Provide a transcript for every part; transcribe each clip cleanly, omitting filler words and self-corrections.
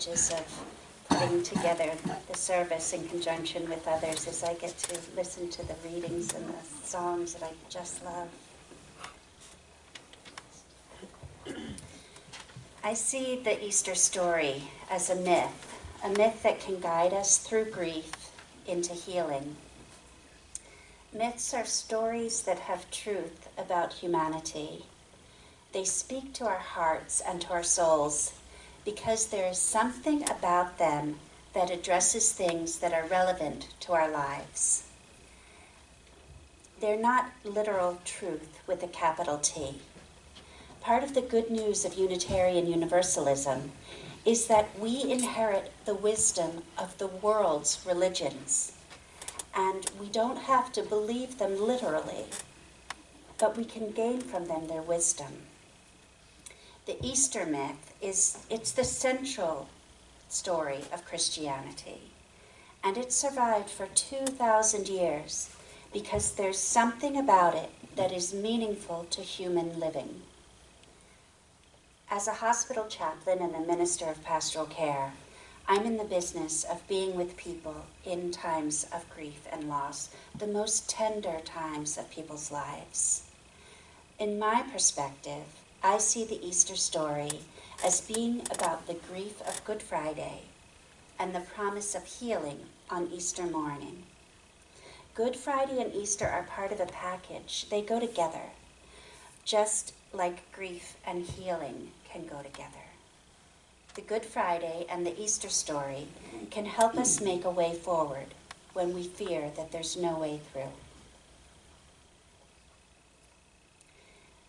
advantages of putting together the service in conjunction with others is I get to listen to the readings and the songs that I just love. I see the Easter story as a myth that can guide us through grief into healing. Myths are stories that have truth about humanity. They speak to our hearts and to our souls because there is something about them that addresses things that are relevant to our lives. They're not literal truth with a capital T. Part of the good news of Unitarian Universalism is that we inherit the wisdom of the world's religions, and we don't have to believe them literally, but we can gain from them their wisdom. The Easter myth it's the central story of Christianity, and it survived for 2,000 years because there's something about it that is meaningful to human living. As a hospital chaplain and a minister of pastoral care, I'm in the business of being with people in times of grief and loss, the most tender times of people's lives. In my perspective, I see the Easter story as being about the grief of Good Friday and the promise of healing on Easter morning. Good Friday and Easter are part of a package. They go together, just like grief and healing can go together. The Good Friday and the Easter story can help us make a way forward when we fear that there's no way through.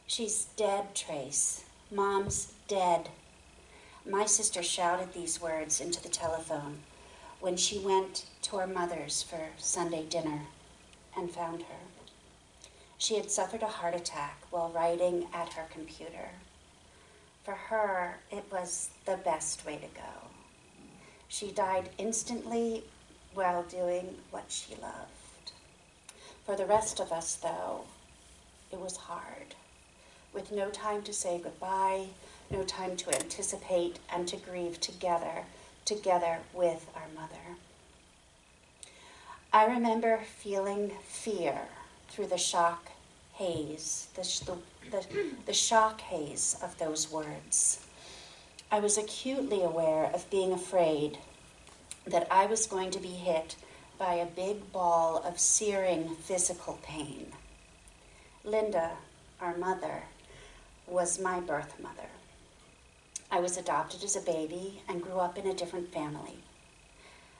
She's dead, Trace. Mom's dead. My sister shouted these words into the telephone when she went to her mother's for Sunday dinner and found her. She had suffered a heart attack while writing at her computer. For her, it was the best way to go. She died instantly while doing what she loved. For the rest of us, though, it was hard, with no time to say goodbye, no time to anticipate and to grieve together with our mother. I remember feeling fear through the shock haze, the shock haze of those words. I was acutely aware of being afraid that I was going to be hit by a big ball of searing physical pain. Linda, our mother, was my birth mother. I was adopted as a baby and grew up in a different family.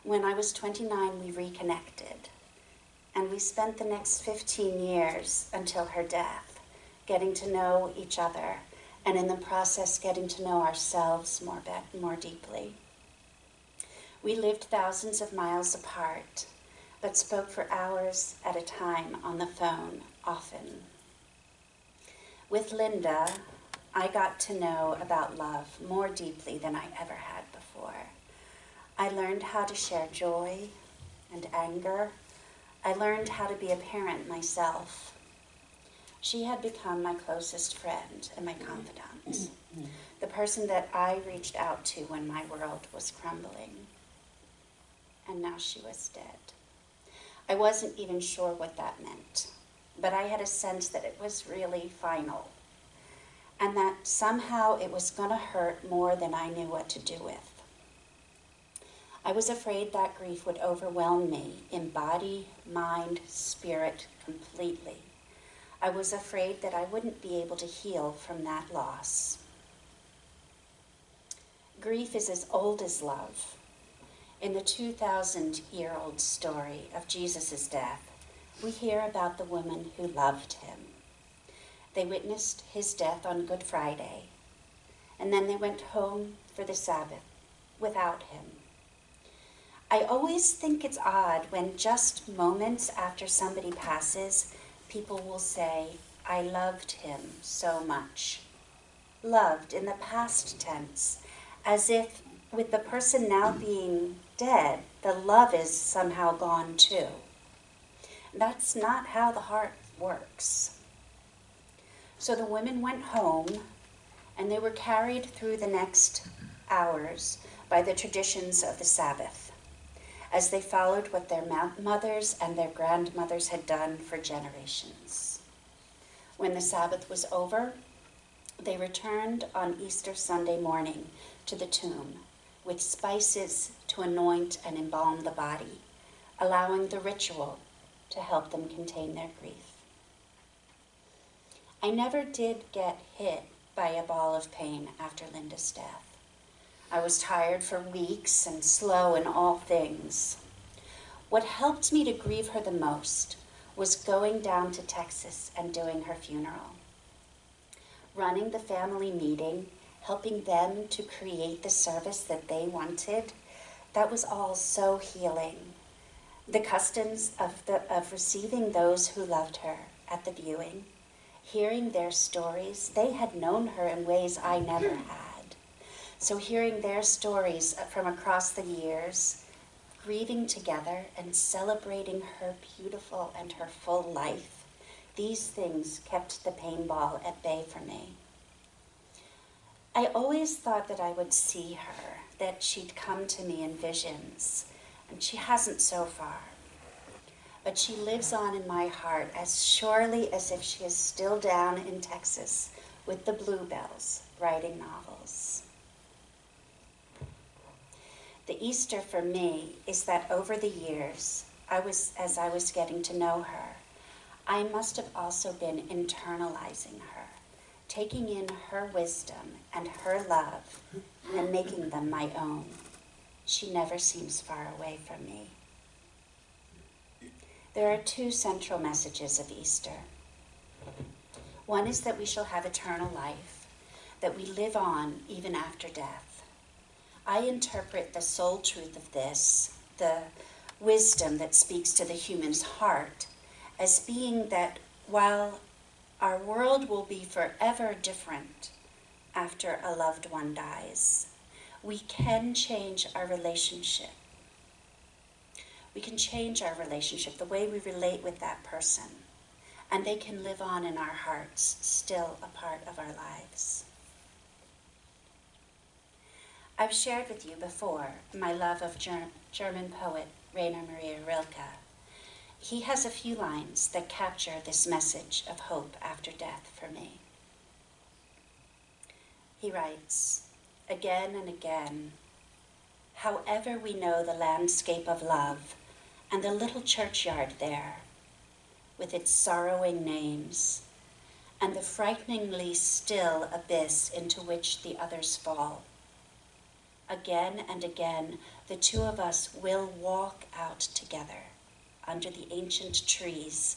When I was 29, we reconnected, and we spent the next 15 years until her death getting to know each other, and in the process getting to know ourselves more deeply. We lived thousands of miles apart, but spoke for hours at a time on the phone, often. With Linda, I got to know about love more deeply than I ever had before. I learned how to share joy and anger. I learned how to be a parent myself. She had become my closest friend and my confidant, the person that I reached out to when my world was crumbling. And now she was dead. I wasn't even sure what that meant, but I had a sense that it was really final, and that somehow it was going to hurt more than I knew what to do with. I was afraid that grief would overwhelm me in body, mind, spirit completely. I was afraid that I wouldn't be able to heal from that loss. Grief is as old as love. In the 2,000-year-old story of Jesus' death, we hear about the woman who loved him. They witnessed his death on Good Friday, and then they went home for the Sabbath without him. I always think it's odd when just moments after somebody passes, people will say, I loved him so much. Loved in the past tense, as if with the person now being dead, the love is somehow gone too. That's not how the heart works. So the women went home, and they were carried through the next hours by the traditions of the Sabbath, as they followed what their mothers and their grandmothers had done for generations. When the Sabbath was over, they returned on Easter Sunday morning to the tomb with spices to anoint and embalm the body, allowing the ritual to help them contain their grief. I never did get hit by a ball of pain after Linda's death. I was tired for weeks and slow in all things. What helped me to grieve her the most was going down to Texas and doing her funeral. Running the family meeting, helping them to create the service that they wanted, that was all so healing. The customs of receiving those who loved her at the viewing, hearing their stories, they had known her in ways I never had. So hearing their stories from across the years, grieving together and celebrating her beautiful and her full life, these things kept the pain ball at bay for me. I always thought that I would see her, that she'd come to me in visions, and she hasn't so far. But she lives on in my heart as surely as if she is still down in Texas with the bluebells writing novels. The Easter for me is that over the years, as I was getting to know her, I must have also been internalizing her, taking in her wisdom and her love and making them my own. She never seems far away from me. There are two central messages of Easter. One is that we shall have eternal life, that we live on even after death. I interpret the soul truth of this, the wisdom that speaks to the human's heart, as being that while our world will be forever different after a loved one dies, we can change our relationship. We can change our relationship, the way we relate with that person, and they can live on in our hearts, still a part of our lives. I've shared with you before my love of German poet Rainer Maria Rilke. He has a few lines that capture this message of hope after death for me. He writes, again and again, however we know the landscape of love and the little churchyard there, with its sorrowing names, and the frighteningly still abyss into which the others fall. Again and again, the two of us will walk out together under the ancient trees,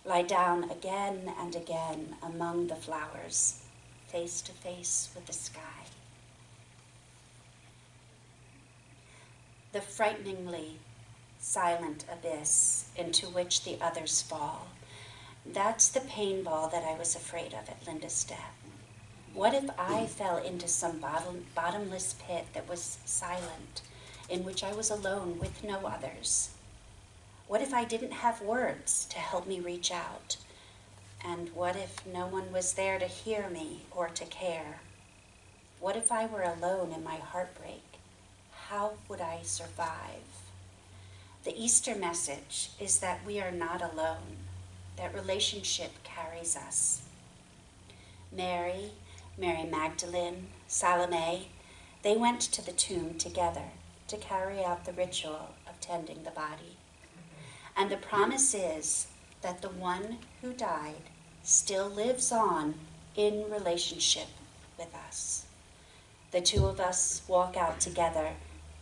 lie down again and again among the flowers, face to face with the sky. The frighteningly silent abyss into which the others fall, that's the pain ball that I was afraid of at Linda's death. What if I fell into some bottomless pit that was silent, in which I was alone with no others? What if I didn't have words to help me reach out? And what if no one was there to hear me or to care? What if I were alone in my heartbreak? How would I survive? The Easter message is that we are not alone, that relationship carries us. Mary Magdalene, Salome, they went to the tomb together to carry out the ritual of tending the body. And the promise is that the one who died still lives on in relationship with us. The two of us walk out together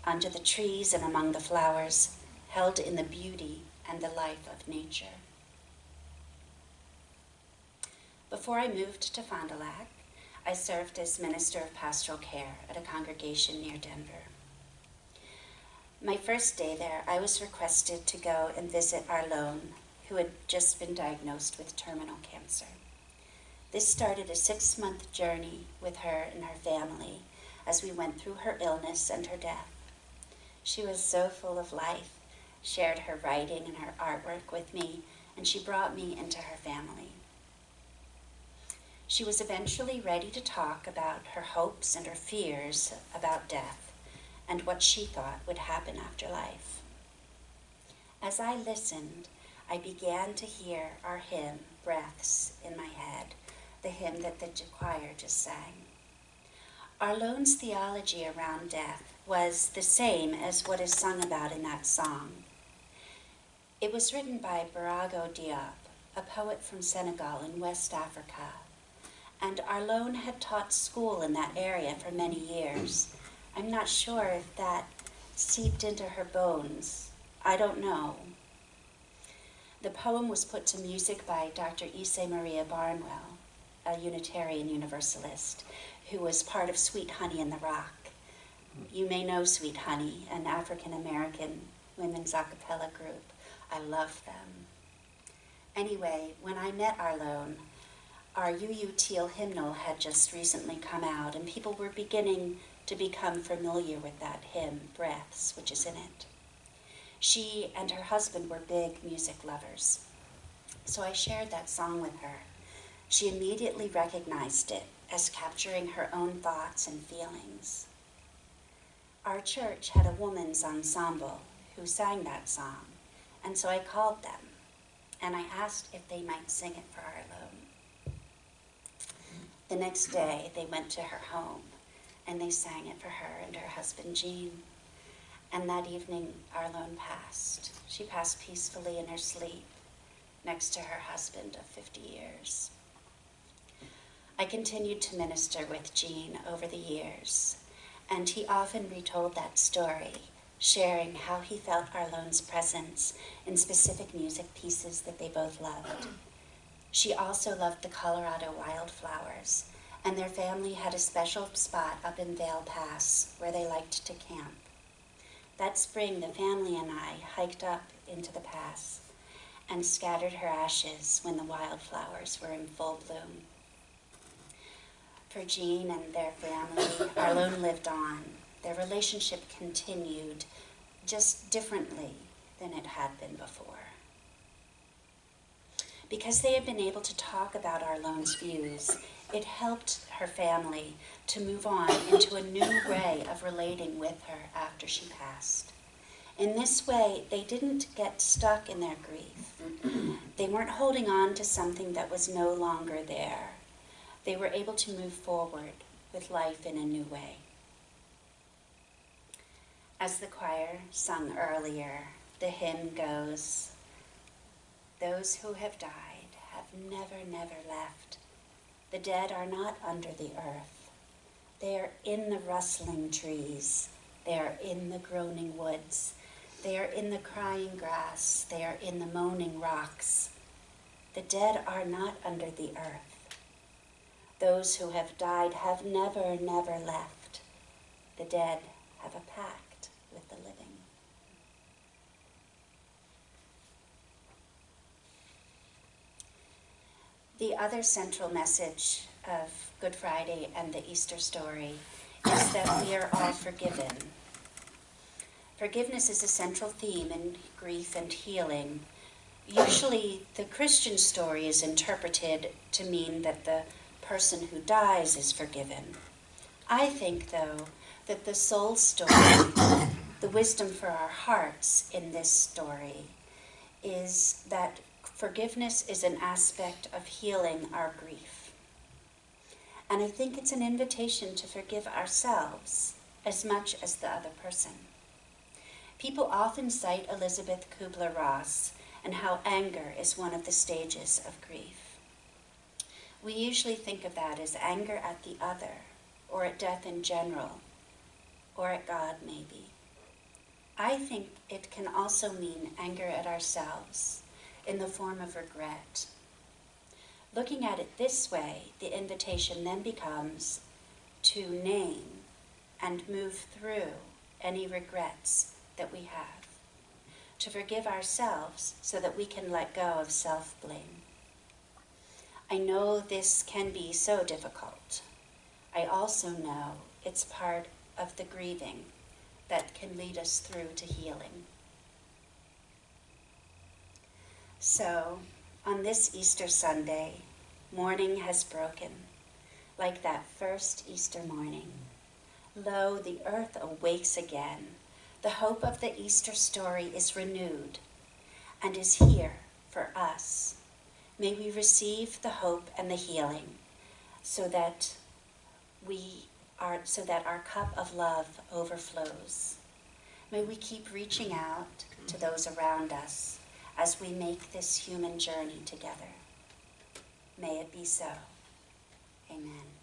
under the trees and among the flowers, held in the beauty and the life of nature. Before I moved to Fond du Lac, I served as Minister of Pastoral Care at a congregation near Denver. My first day there, I was requested to go and visit Arlone, who had just been diagnosed with terminal cancer. This started a 6-month journey with her and her family as we went through her illness and her death. She was so full of life, shared her writing and her artwork with me, and she brought me into her family. She was eventually ready to talk about her hopes and her fears about death, and what she thought would happen after life. As I listened, I began to hear our hymn, Breaths, in my head, the hymn that the choir just sang. Arlone's theology around death was the same as what is sung about in that song. It was written by Barago Diop, a poet from Senegal in West Africa, and Arlone had taught school in that area for many years. I'm not sure if that seeped into her bones. I don't know. The poem was put to music by Dr. Issei Maria Barnwell, a Unitarian Universalist, who was part of Sweet Honey in the Rock. You may know Sweet Honey, an African-American women's a cappella group. I love them. Anyway, when I met Arlone, our UU Teal hymnal had just recently come out, and people were beginning to become familiar with that hymn, Breaths, which is in it. She and her husband were big music lovers, so I shared that song with her. She immediately recognized it as capturing her own thoughts and feelings. Our church had a woman's ensemble who sang that song, and so I called them, and I asked if they might sing it for Arlone. The next day, they went to her home, and they sang it for her and her husband, Jean. And that evening, Arlone passed. She passed peacefully in her sleep, next to her husband of 50 years. I continued to minister with Jean over the years, and he often retold that story, sharing how he felt Arlone's presence in specific music pieces that they both loved. She also loved the Colorado wildflowers, and their family had a special spot up in Vail Pass where they liked to camp. That spring, the family and I hiked up into the pass and scattered her ashes when the wildflowers were in full bloom. For Jean and their family, Arlone lived on. Their relationship continued, just differently than it had been before. Because they had been able to talk about Arlone's views, it helped her family to move on into a new way of relating with her after she passed. In this way, they didn't get stuck in their grief. They weren't holding on to something that was no longer there. They were able to move forward with life in a new way. As the choir sung earlier, the hymn goes, "Those who have died have never, never left. The dead are not under the earth. They are in the rustling trees. They are in the groaning woods. They are in the crying grass. They are in the moaning rocks. The dead are not under the earth. Those who have died have never, never left. The dead have a pact with the living." The other central message of Good Friday and the Easter story is that we are all forgiven. Forgiveness is a central theme in grief and healing. Usually, the Christian story is interpreted to mean that the person who dies is forgiven. I think, though, that the soul story, the wisdom for our hearts in this story, is that forgiveness is an aspect of healing our grief. And I think it's an invitation to forgive ourselves as much as the other person. People often cite Elizabeth Kubler-Ross and how anger is one of the stages of grief. We usually think of that as anger at the other, or at death in general, or at God maybe. I think it can also mean anger at ourselves in the form of regret. Looking at it this way, the invitation then becomes to name and move through any regrets that we have, to forgive ourselves so that we can let go of self-blame. I know this can be so difficult. I also know it's part of the grieving that can lead us through to healing. So, on this Easter Sunday, morning has broken, like that first Easter morning. Lo, the earth awakes again. The hope of the Easter story is renewed and is here for us. May we receive the hope and the healing so that our cup of love overflows. May we keep reaching out to those around us as we make this human journey together. May it be so. Amen.